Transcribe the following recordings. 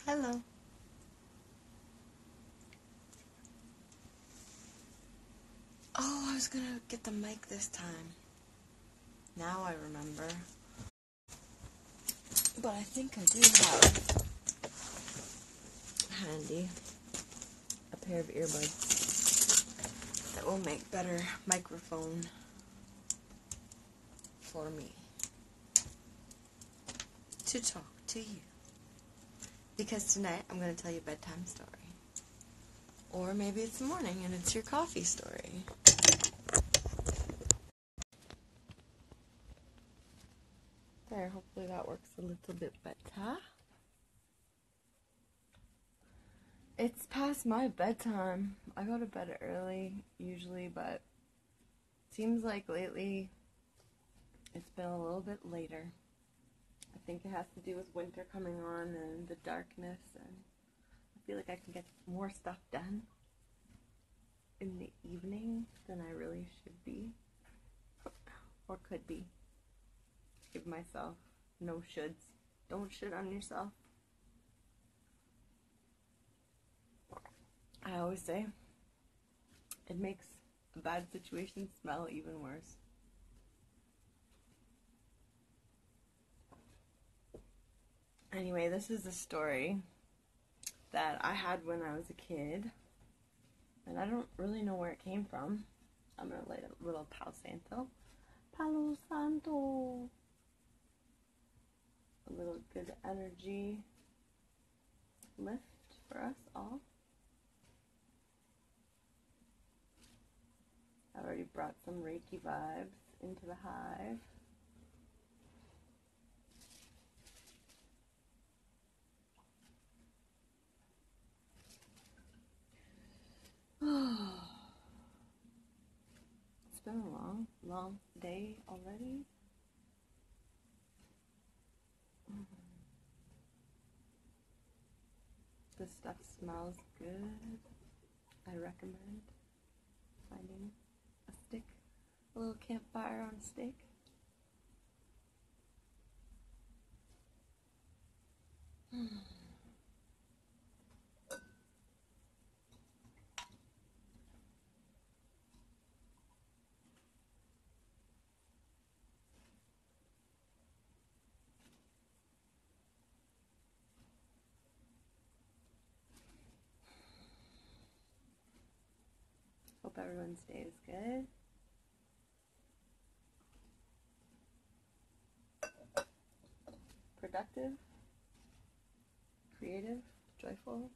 Hello. Oh, I was gonna get the mic this time. Now I remember. But I think I do have handy a pair of earbuds that will make better microphone for me to talk to you. Because tonight I'm going to tell you a bedtime story. Or maybe it's the morning and it's your coffee story. There, hopefully that works a little bit better. It's past my bedtime. I go to bed early usually, but it seems like lately it's been a little bit later. I think it has to do with winter coming on and the darkness, and I feel like I can get more stuff done in the evening than I really should be or could be. Give myself no shoulds. Don't shit on yourself. I always say it makes a bad situation smell even worse. Anyway, this is a story that I had when I was a kid, and I don't really know where it came from. I'm gonna light a little Palo Santo. Palo Santo! A little good energy lift for us all. I already brought some Reiki vibes into the hive. It's been a long day already. This stuff smells good. I recommend finding a stick, a little campfire on a stick. Hope everyone's day is good. Productive, creative, joyful.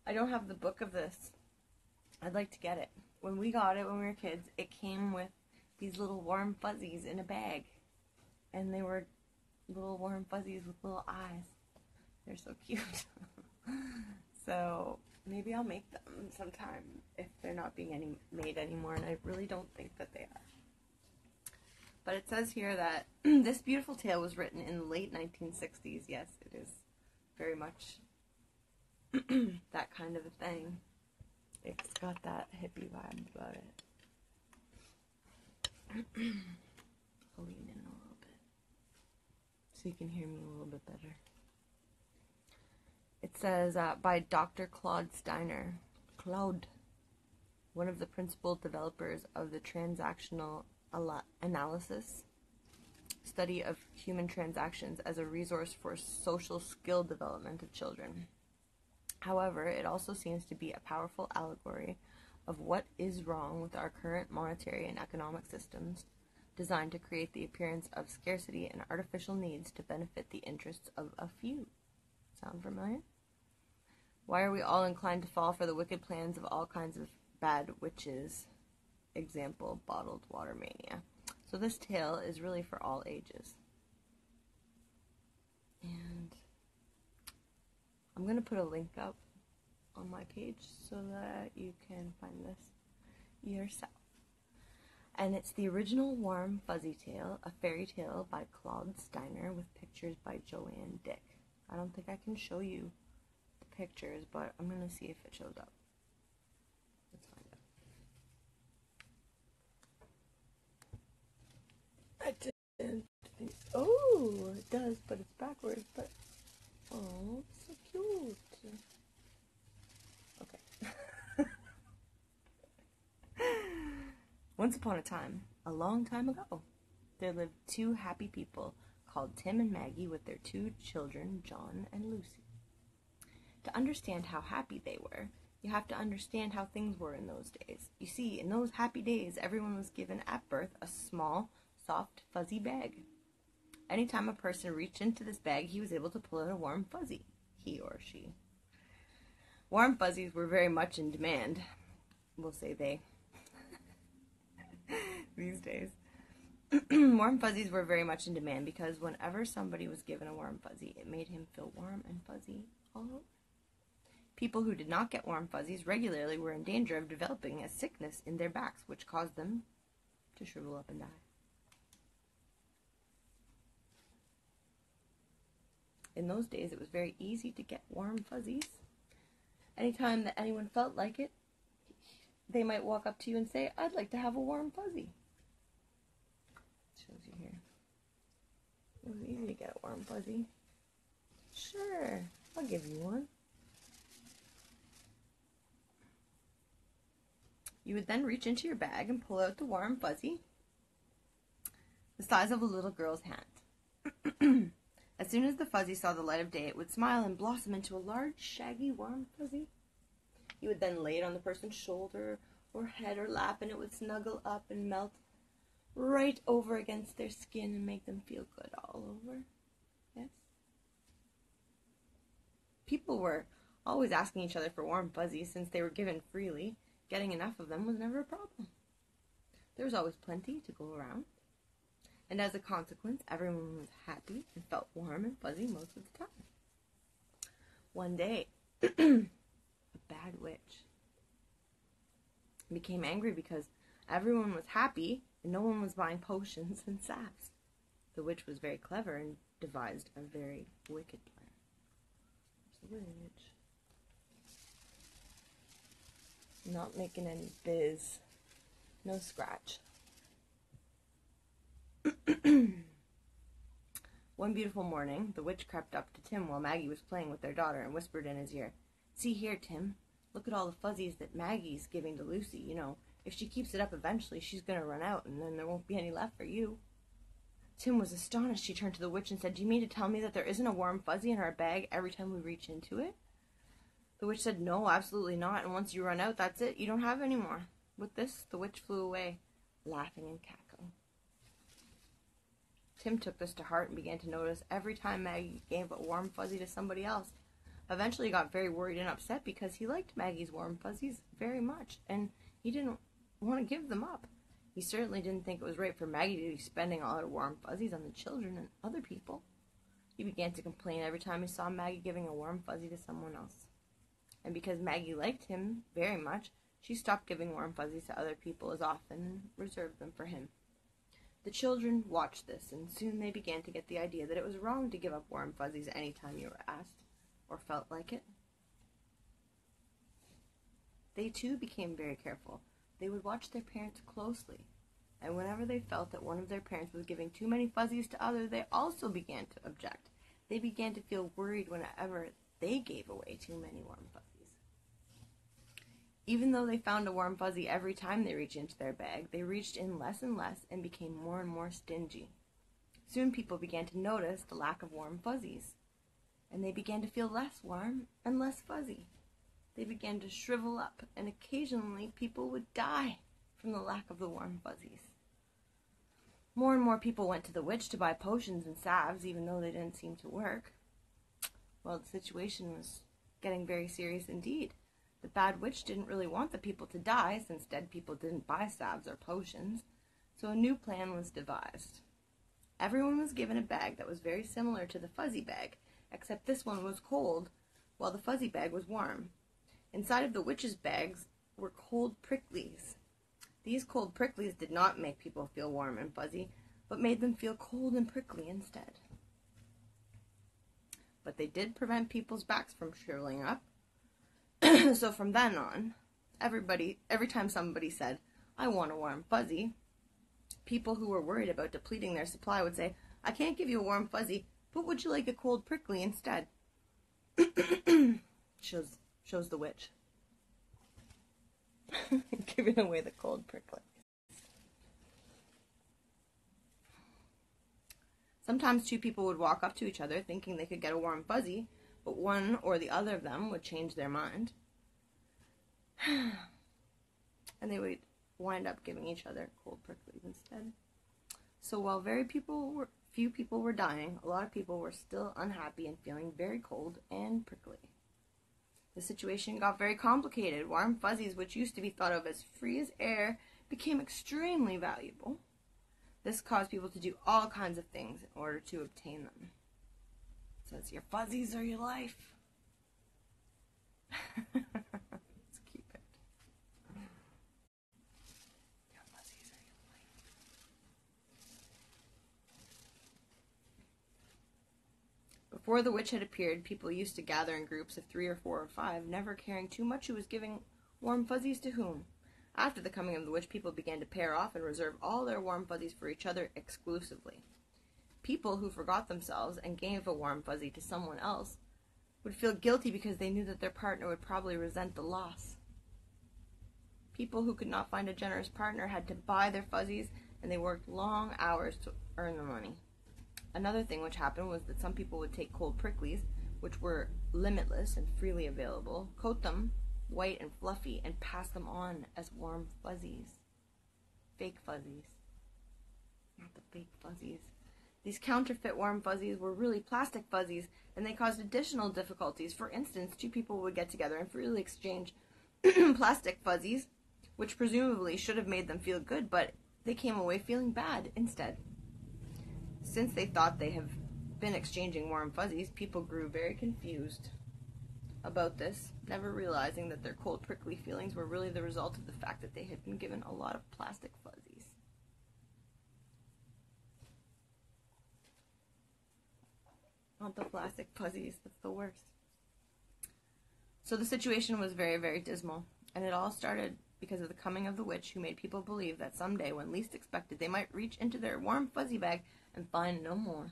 I don't have the book of this. I'd like to get it. When we got it when we were kids, it came with these little warm fuzzies in a bag. And they were little warm fuzzies with little eyes. They're so cute. So maybe I'll make them sometime if they're not being made anymore, and I really don't think that they are. But it says here that this beautiful tale was written in the late 1960s. Yes, it is very much that kind of a thing. It's got that hippie vibe about it. I'll lean in a little bit so you can hear me a little bit better. It says by Dr. Claude Steiner. Claude, one of the principal developers of the transactional analysis, study of human transactions as a resource for social skill development of children. However, it also seems to be a powerful allegory of what is wrong with our current monetary and economic systems, designed to create the appearance of scarcity and artificial needs to benefit the interests of a few. Sound familiar? Why are we all inclined to fall for the wicked plans of all kinds of bad witches? Example, bottled water mania. So this tale is really for all ages. And I'm going to put a link up on my page so that you can find this yourself. And it's the original Warm Fuzzy Tale, a fairy tale by Claude Steiner with pictures by Joanne Dick. I don't think I can show you the pictures, but I'm going to see if it shows up. Let's find out. I didn't think so. Oh, it does, but it's backwards. But oh, so cute. Okay. Once upon a time, a long time ago, there lived two happy people called Tim and Maggie with their two children, John and Lucy. To understand how happy they were, you have to understand how things were in those days. You see, in those happy days, everyone was given at birth a small, soft, fuzzy bag. Anytime a person reached into this bag, he was able to pull out a warm fuzzy, he or she. Warm fuzzies were very much in demand. We'll say they. These days. Warm fuzzies were very much in demand because whenever somebody was given a warm fuzzy, it made him feel warm and fuzzy all over. People who did not get warm fuzzies regularly were in danger of developing a sickness in their backs, which caused them to shrivel up and die. In those days, it was very easy to get warm fuzzies. Anytime that anyone felt like it, they might walk up to you and say, "I'd like to have a warm fuzzy." It shows you here. It was easy to get a warm fuzzy. Sure, I'll give you one. You would then reach into your bag and pull out the warm fuzzy, the size of a little girl's hand. As soon as the fuzzy saw the light of day, it would smile and blossom into a large, shaggy, warm fuzzy. You would then lay it on the person's shoulder or head or lap, and it would snuggle up and melt right over against their skin and make them feel good all over. Yes? People were always asking each other for warm fuzzies since they were given freely. Getting enough of them was never a problem. There was always plenty to go around. And as a consequence, everyone was happy and felt warm and fuzzy most of the time. One day, a bad witch became angry because everyone was happy and no one was buying potions and salves. The witch was very clever and devised a very wicked plan. There's the witch. Not making any biz. No scratch. One beautiful morning, the witch crept up to Tim while Maggie was playing with their daughter and whispered in his ear, "See here, Tim. Look at all the fuzzies that Maggie's giving to Lucy. You know, if she keeps it up eventually, she's going to run out, and then there won't be any left for you." Tim was astonished. He turned to the witch and said, "Do you mean to tell me that there isn't a warm fuzzy in our bag every time we reach into it?" The witch said, "No, absolutely not, and once you run out, that's it. You don't have any more." With this, the witch flew away, laughing and cackling. Tim took this to heart and began to notice every time Maggie gave a warm fuzzy to somebody else. Eventually he got very worried and upset because he liked Maggie's warm fuzzies very much, and he didn't want to give them up. He certainly didn't think it was right for Maggie to be spending all her warm fuzzies on the children and other people. He began to complain every time he saw Maggie giving a warm fuzzy to someone else. And because Maggie liked him very much, she stopped giving warm fuzzies to other people as often and reserved them for him. The children watched this, and soon they began to get the idea that it was wrong to give up warm fuzzies any time you were asked or felt like it. They too became very careful. They would watch their parents closely, and whenever they felt that one of their parents was giving too many fuzzies to others, they also began to object. They began to feel worried whenever they gave away too many warm fuzzies. Even though they found a warm fuzzy every time they reached into their bag, they reached in less and less and became more and more stingy. Soon people began to notice the lack of warm fuzzies, and they began to feel less warm and less fuzzy. They began to shrivel up, and occasionally people would die from the lack of the warm fuzzies. More and more people went to the witch to buy potions and salves, even though they didn't seem to work. Well, the situation was getting very serious indeed. The bad witch didn't really want the people to die, since dead people didn't buy salves or potions, so a new plan was devised. Everyone was given a bag that was very similar to the fuzzy bag, except this one was cold, while the fuzzy bag was warm. Inside of the witch's bags were cold pricklies. These cold pricklies did not make people feel warm and fuzzy, but made them feel cold and prickly instead. But they did prevent people's backs from shriveling up. So from then on, every time somebody said, "I want a warm fuzzy," people who were worried about depleting their supply would say, I can't give you a warm fuzzy, but would you like a cold prickly instead? shows the witch. Giving away the cold prickly. Sometimes two people would walk up to each other thinking they could get a warm fuzzy, but one or the other of them would change their mind. And they would wind up giving each other cold pricklies instead. So while few people were dying, a lot of people were still unhappy and feeling very cold and prickly. The situation got very complicated. Warm fuzzies, which used to be thought of as free as air, became extremely valuable. This caused people to do all kinds of things in order to obtain them. So it's your fuzzies or your life. Let's keep it. Your fuzzies or your life. Before the witch had appeared, people used to gather in groups of 3 or 4 or 5, never caring too much who was giving warm fuzzies to whom. After the coming of the witch, people began to pair off and reserve all their warm fuzzies for each other exclusively. People who forgot themselves and gave a warm fuzzy to someone else would feel guilty because they knew that their partner would probably resent the loss. People who could not find a generous partner had to buy their fuzzies, and they worked long hours to earn the money. Another thing which happened was that some people would take cold pricklies, which were limitless and freely available, coat them white and fluffy, and pass them on as warm fuzzies. Fake fuzzies. Not the fake fuzzies. These counterfeit warm fuzzies were really plastic fuzzies, and they caused additional difficulties. For instance, two people would get together and freely exchange plastic fuzzies, which presumably should have made them feel good, but they came away feeling bad instead. Since they thought they have been exchanging warm fuzzies, people grew very confused about this, never realizing that their cold prickly feelings were really the result of the fact that they had been given a lot of plastic fuzzies. Not the plastic fuzzies, that's the worst. So the situation was very, very dismal, and it all started because of the coming of the witch, who made people believe that someday, when least expected, they might reach into their warm fuzzy bag and find no more.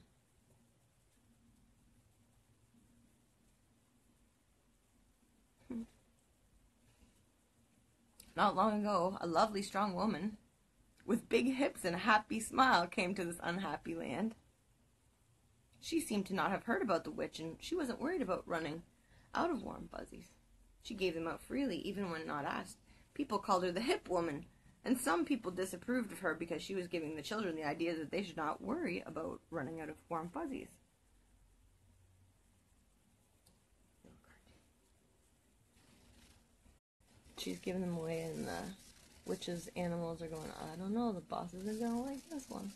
Not long ago, a lovely, strong woman with big hips and a happy smile came to this unhappy land. She seemed to not have heard about the witch, and she wasn't worried about running out of warm fuzzies. She gave them out freely, even when not asked. People called her the hip woman, and some people disapproved of her because she was giving the children the idea that they should not worry about running out of warm fuzzies. She's giving them away, and the witch's animals are going, I don't know, the bosses are going to like this one.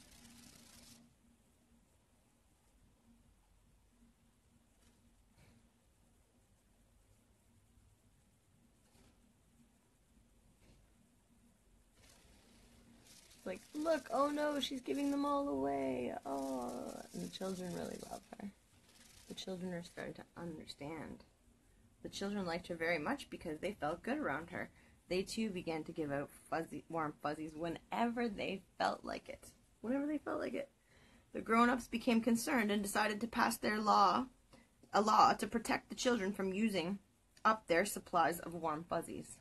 It's like, look, oh no, she's giving them all away. Oh, and the children really love her. The children are starting to understand. The children liked her very much because they felt good around her. They too began to give out warm fuzzies whenever they felt like it. Whenever they felt like it. The grown-ups became concerned and decided to pass a law to protect the children from using up their supplies of warm fuzzies.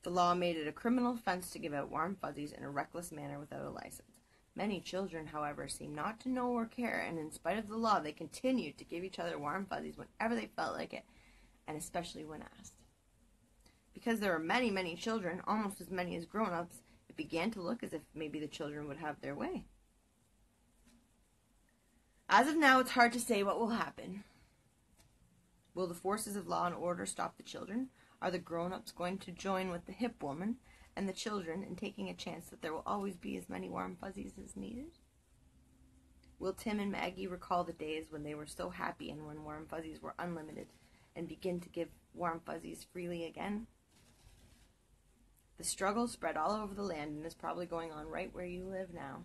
The law made it a criminal offense to give out warm fuzzies in a reckless manner without a license. Many children, however, seemed not to know or care, and in spite of the law, they continued to give each other warm fuzzies whenever they felt like it, and especially when asked. Because there were many, many children, almost as many as grown-ups, it began to look as if maybe the children would have their way. As of now, it's hard to say what will happen. Will the forces of law and order stop the children? Are the grown-ups going to join with the hip woman and the children in taking a chance that there will always be as many warm fuzzies as needed? Will Tim and Maggie recall the days when they were so happy and when warm fuzzies were unlimited and begin to give warm fuzzies freely again? The struggle spread all over the land and is probably going on right where you live now.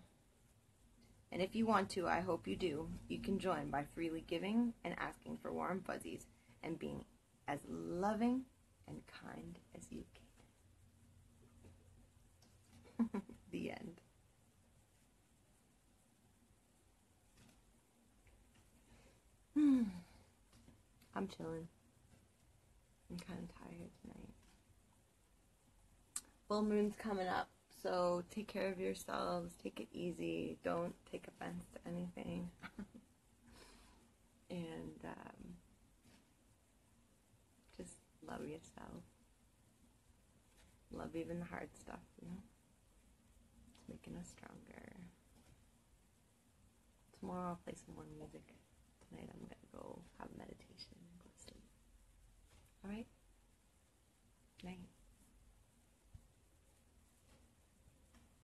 And if you want to, I hope you do, you can join by freely giving and asking for warm fuzzies and being as loving and kind as you can. The end. I'm chilling. I'm kind of tired tonight. Full moon's coming up, so take care of yourselves. Take it easy. Don't take offense to anything. And just love yourself. Love even the hard stuff, you know? It's making us stronger. Tomorrow I'll play some more music. Tonight I'm gonna go have meditation and go to sleep. Alright?